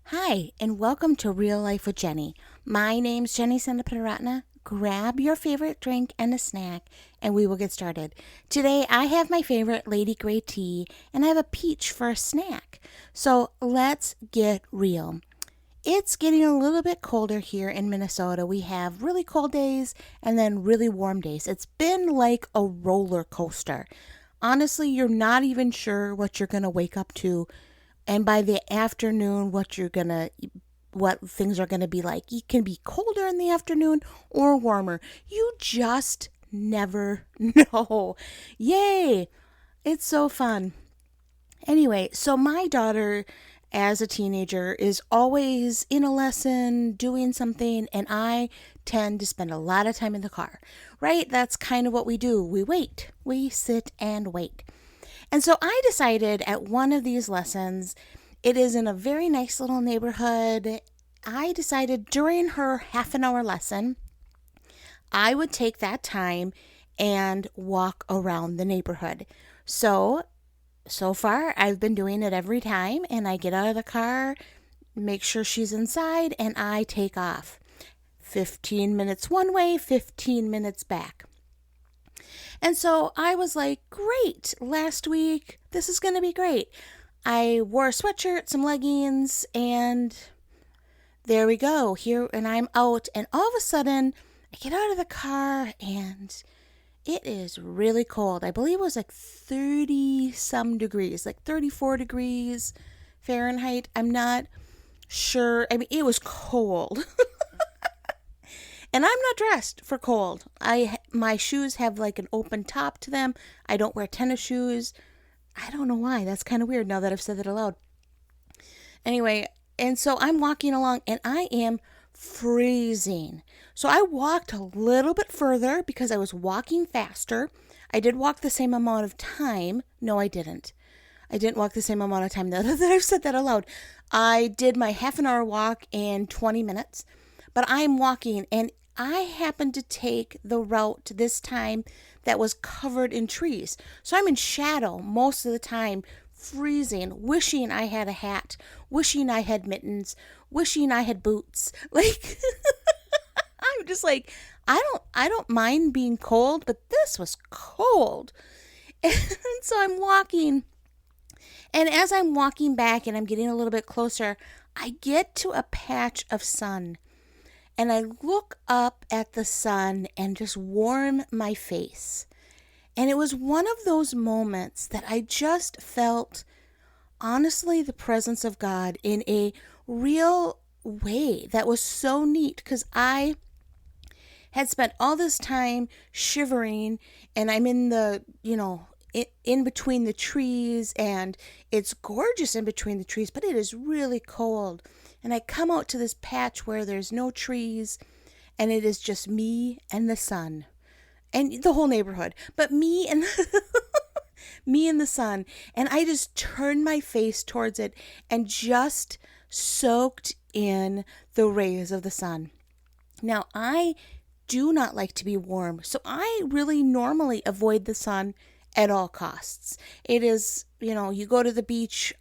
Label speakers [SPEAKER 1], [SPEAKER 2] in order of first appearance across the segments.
[SPEAKER 1] Hi, and welcome to Real Life with Jenny. My name's Jenny Sendaparatna. Grab your favorite drink and a snack, and we will get started. Today, I have my favorite Lady Grey tea, and I have a peach for a snack. So let's get real. It's getting a little bit colder here in Minnesota. We have really cold days and then really warm days. It's been like a roller coaster. Honestly, you're not even sure what you're going to wake up to, and by the afternoon what things are going to be like. It can be colder in the afternoon or warmer. You just never know. Yay, it's so fun. Anyway, so my daughter as a teenager is always in a lesson doing something, and I tend to spend a lot of time in the car, right? That's kind of what we do. We sit and wait. And so I decided at one of these lessons, it is in a very nice little neighborhood. I decided during her half an hour lesson, I would take that time and walk around the neighborhood. So far, I've been doing it every time, and I get out of the car, make sure she's inside, and I take off. 15 minutes one way, 15 minutes back. And so I was like, great, last week, this is going to be great. I wore a sweatshirt, some leggings, and there we go. Here, and I'm out, and all of a sudden, I get out of the car, and it is really cold. I believe it was like 30 some degrees, like 34 degrees Fahrenheit. I'm not sure. I mean, it was cold. And I'm not dressed for cold. My shoes have like an open top to them. I don't wear tennis shoes. I don't know why. That's kind of weird now that I've said that aloud. Anyway, and so I'm walking along and I am freezing. So I walked a little bit further because I was walking faster. I did walk the same amount of time. No, I didn't. I didn't walk the same amount of time now that I've said that aloud. I did my half an hour walk in 20 minutes, but I'm walking and I happened to take the route this time that was covered in trees. So I'm in shadow most of the time, freezing, wishing I had a hat, wishing I had mittens, wishing I had boots. Like I'm just like, I don't mind being cold, but this was cold. And so I'm walking, and as I'm walking back and I'm getting a little bit closer, I get to a patch of sun. And I look up at the sun and just warm my face. And it was one of those moments that I just felt, honestly, the presence of God in a real way that was so neat because I had spent all this time shivering, and I'm in in between the trees, and it's gorgeous in between the trees, but it is really cold. And I come out to this patch where there's no trees, and it is just me and the sun and the whole neighborhood, but me and me and the sun. And I just turned my face towards it and just soaked in the rays of the sun. Now, I do not like to be warm, so I really normally avoid the sun at all costs. It is, you go to the beach,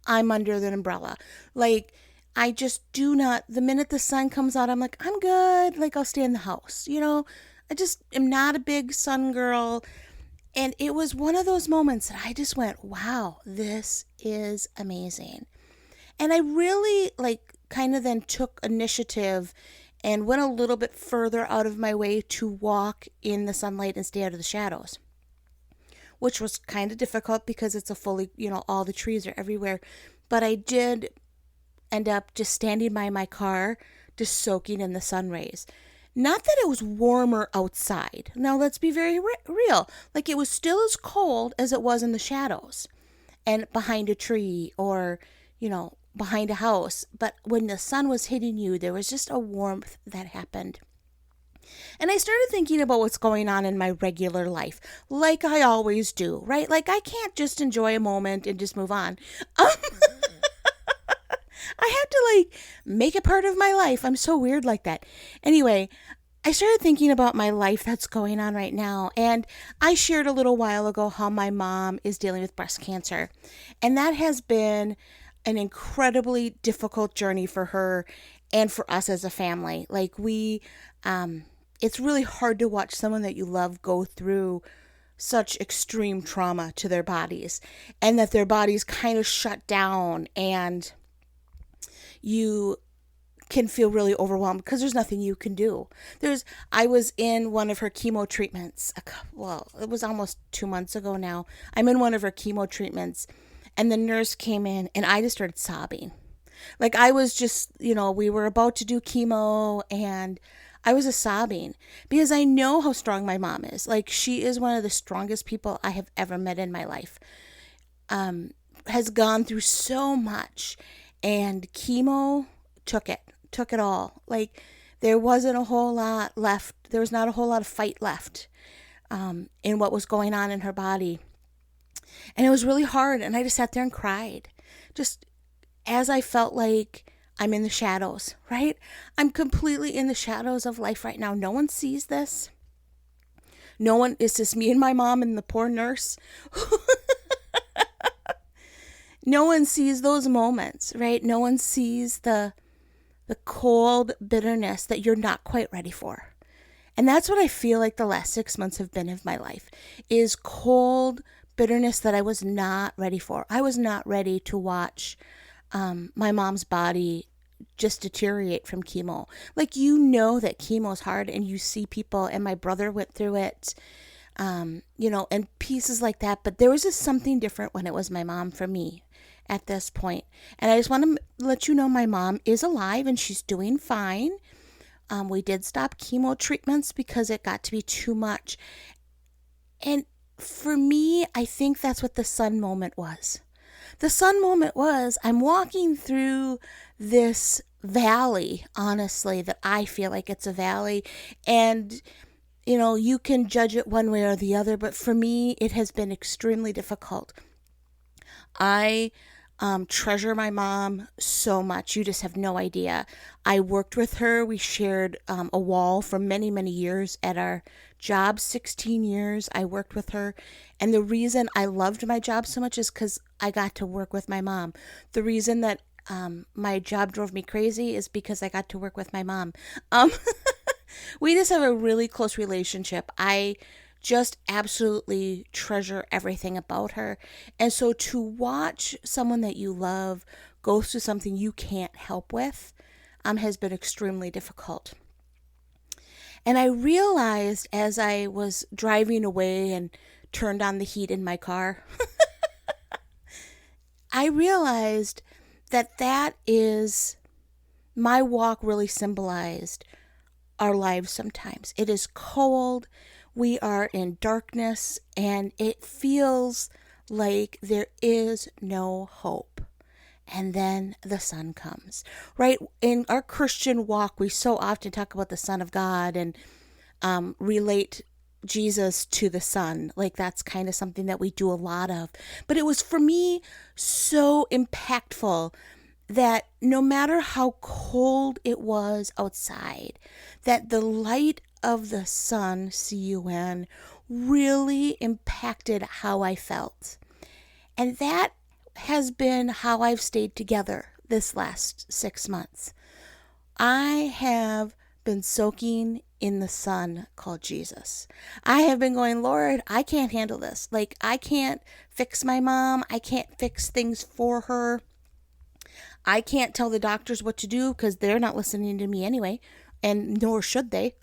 [SPEAKER 1] I'm under the umbrella. Like, I just do not, the minute the sun comes out, I'm like, I'm good. Like, I'll stay in the house. I just am not a big sun girl. And it was one of those moments that I just went, wow, this is amazing. And I really, kind of then took initiative and went a little bit further out of my way to walk in the sunlight and stay out of the shadows, which was kind of difficult because it's a fully, all the trees are everywhere. But I did end up just standing by my car, just soaking in the sun rays. Not that it was warmer outside. Now, let's be very real. Like, it was still as cold as it was in the shadows and behind a tree or, behind a house. But when the sun was hitting you, there was just a warmth that happened. And I started thinking about what's going on in my regular life, like I always do, right? Like, I can't just enjoy a moment and just move on. I have to make it part of my life. I'm so weird like that. Anyway, I started thinking about my life that's going on right now. And I shared a little while ago how my mom is dealing with breast cancer. And that has been an incredibly difficult journey for her and for us as a family. Like it's really hard to watch someone that you love go through such extreme trauma to their bodies, and that their bodies kind of shut down, and you can feel really overwhelmed because there's nothing you can do. I was in one of her chemo treatments. It was almost 2 months ago now. I'm in one of her chemo treatments, and the nurse came in, and I just started sobbing. Like I was just, we were about to do chemo, and I was just sobbing because I know how strong my mom is. Like she is one of the strongest people I have ever met in my life. Has gone through so much, and chemo took it all. Like there wasn't a whole lot left. There was not a whole lot of fight left in what was going on in her body. And it was really hard. And I just sat there and cried. Just as I felt like I'm in the shadows, right? I'm completely in the shadows of life right now. No one sees this. It's just me and my mom and the poor nurse. No one sees those moments, right? No one sees the cold bitterness that you're not quite ready for. And that's what I feel like the last 6 months have been of my life, is cold bitterness that I was not ready for. I was not ready to watch my mom's body just deteriorate from chemo. Like, that chemo is hard, and you see people, and my brother went through it, and pieces like that. But there was just something different when it was my mom for me at this point. And I just want to let you know my mom is alive and she's doing fine. We did stop chemo treatments because it got to be too much. And for me, I think that's what the sun moment was. The sun moment was, I'm walking through this valley, honestly, that I feel like it's a valley. And, you can judge it one way or the other, but for me, it has been extremely difficult. I treasure my mom so much. You just have no idea. I worked with her. We shared a wall for many, many years at our job. 16 years I worked with her. And the reason I loved my job so much is because I got to work with my mom. The reason that my job drove me crazy is because I got to work with my mom. We just have a really close relationship. I just absolutely treasure everything about her. And so to watch someone that you love go through something you can't help with has been extremely difficult. And I realized as I was driving away and turned on the heat in my car, I realized that is my walk really symbolized our lives sometimes. It is cold. We are in darkness, and it feels like there is no hope. And then the sun comes, right? In our Christian walk, we so often talk about the Son of God and relate Jesus to the sun. Like that's kind of something that we do a lot of. But it was, for me, so impactful that no matter how cold it was outside, that the light of the sun, sun, really impacted how I felt. And that has been how I've stayed together this last 6 months. I have been soaking in the sun called Jesus. I have been going, Lord, I can't handle this. Like, I can't fix my mom. I can't fix things for her. I can't tell the doctors what to do because they're not listening to me anyway, and nor should they.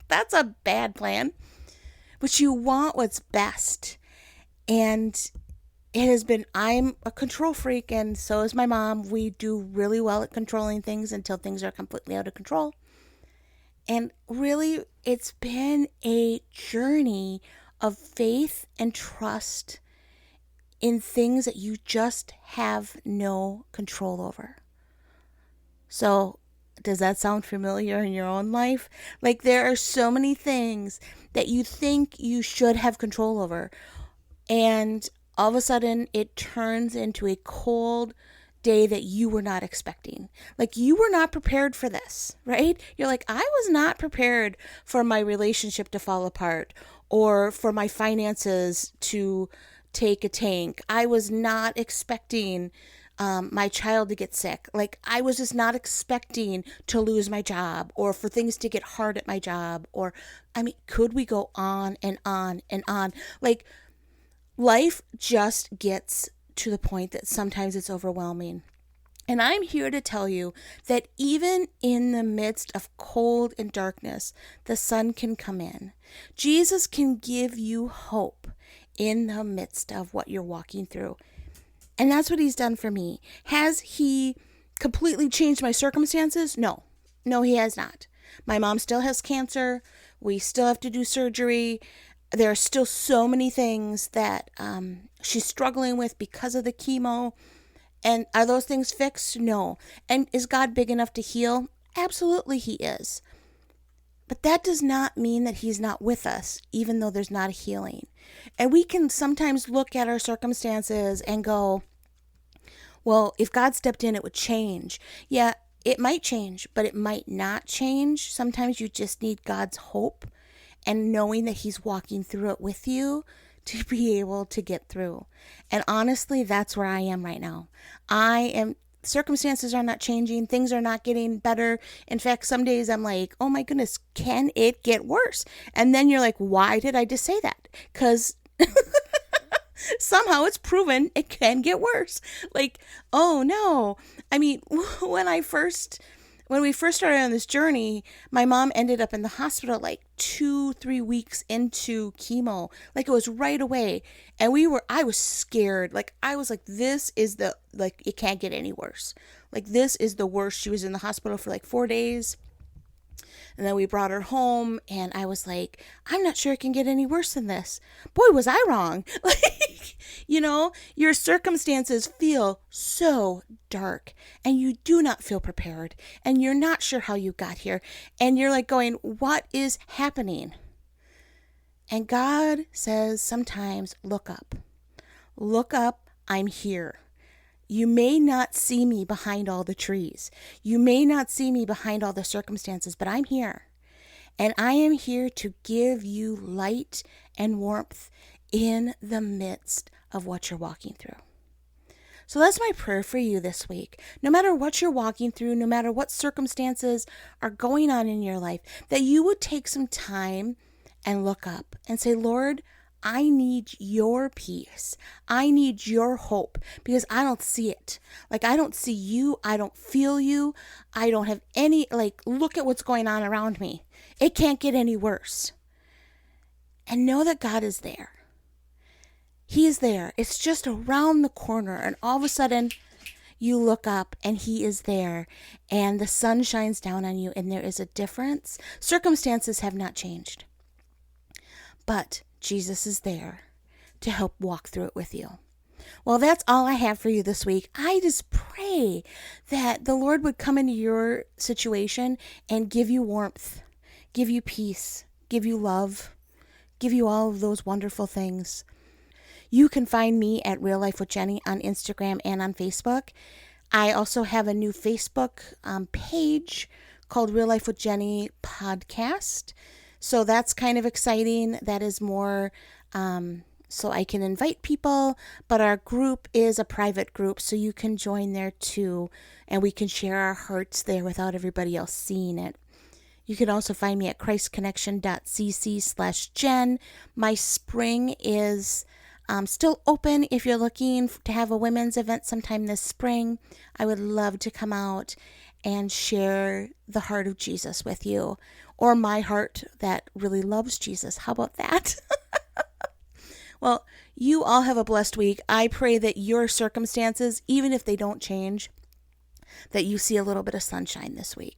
[SPEAKER 1] That's a bad plan. But you want what's best. And it has been, I'm a control freak, and so is my mom. We do really well at controlling things until things are completely out of control. And really, it's been a journey of faith and trust in things that you just have no control over. So, does that sound familiar in your own life? Like, there are so many things that you think you should have control over, and all of a sudden it turns into a cold day that you were not expecting. Like, you were not prepared for this, right? You're like, I was not prepared for my relationship to fall apart or for my finances to take a tank. I was not expecting my child to get sick. Like, I was just not expecting to lose my job or for things to get hard at my job. Or, I mean, could we go on and on and on? Like, life just gets to the point that sometimes it's overwhelming. And I'm here to tell you that even in the midst of cold and darkness, the sun can come in. Jesus can give you hope in the midst of what you're walking through. And that's what he's done for me. Has he completely changed my circumstances? No. No, he has not. My mom still has cancer. We still have to do surgery. There are still so many things that she's struggling with because of the chemo. And are those things fixed? No. And is God big enough to heal? Absolutely he is. But that does not mean that he's not with us, even though there's not a healing. And we can sometimes look at our circumstances and go, well, if God stepped in, it would change. Yeah, it might change, but it might not change. Sometimes you just need God's hope and knowing that he's walking through it with you to be able to get through. And honestly, that's where I am right now. Circumstances are not changing. Things are not getting better. In fact, some days I'm like, oh my goodness, can it get worse? And then you're like, why did I just say that? Because somehow it's proven it can get worse. Like, oh no. I mean, when we first started on this journey, my mom ended up in the hospital like 2-3 weeks into chemo. Like, it was right away. And I was scared. Like, I was like, it can't get any worse. Like, this is the worst. She was in the hospital for like 4 days. And then we brought her home, and I was like, I'm not sure it can get any worse than this. Boy, was I wrong. Like, your circumstances feel so dark, and you do not feel prepared, and you're not sure how you got here. And you're like going, what is happening? And God says sometimes, look up. Look up, I'm here. You may not see me behind all the trees. You may not see me behind all the circumstances, but I'm here. And I am here to give you light and warmth in the midst of what you're walking through. So that's my prayer for you this week. No matter what you're walking through, no matter what circumstances are going on in your life, that you would take some time and look up and say, Lord, I need your peace. I need your hope, because I don't see it. Like, I don't see you. I don't feel you. I don't have any, look at what's going on around me. It can't get any worse. And know that God is there. He is there. It's just around the corner. And all of a sudden, you look up and he is there. And the sun shines down on you, and there is a difference. Circumstances have not changed. But Jesus is there to help walk through it with you. Well, that's all I have for you this week. I just pray that the Lord would come into your situation and give you warmth, give you peace, give you love, give you all of those wonderful things. You can find me at Real Life with Jenny on Instagram and on Facebook. I also have a new Facebook page called Real Life with Jenny Podcast. So that's kind of exciting. That is more so I can invite people, but our group is a private group, so you can join there too, and we can share our hearts there without everybody else seeing it. You can also find me at christconnection.cc/Jen. My spring is still open if you're looking to have a women's event sometime this spring. I would love to come out and share the heart of Jesus with you, or my heart that really loves Jesus. How about that? Well, you all have a blessed week. I pray that your circumstances, even if they don't change, that you see a little bit of sunshine this week.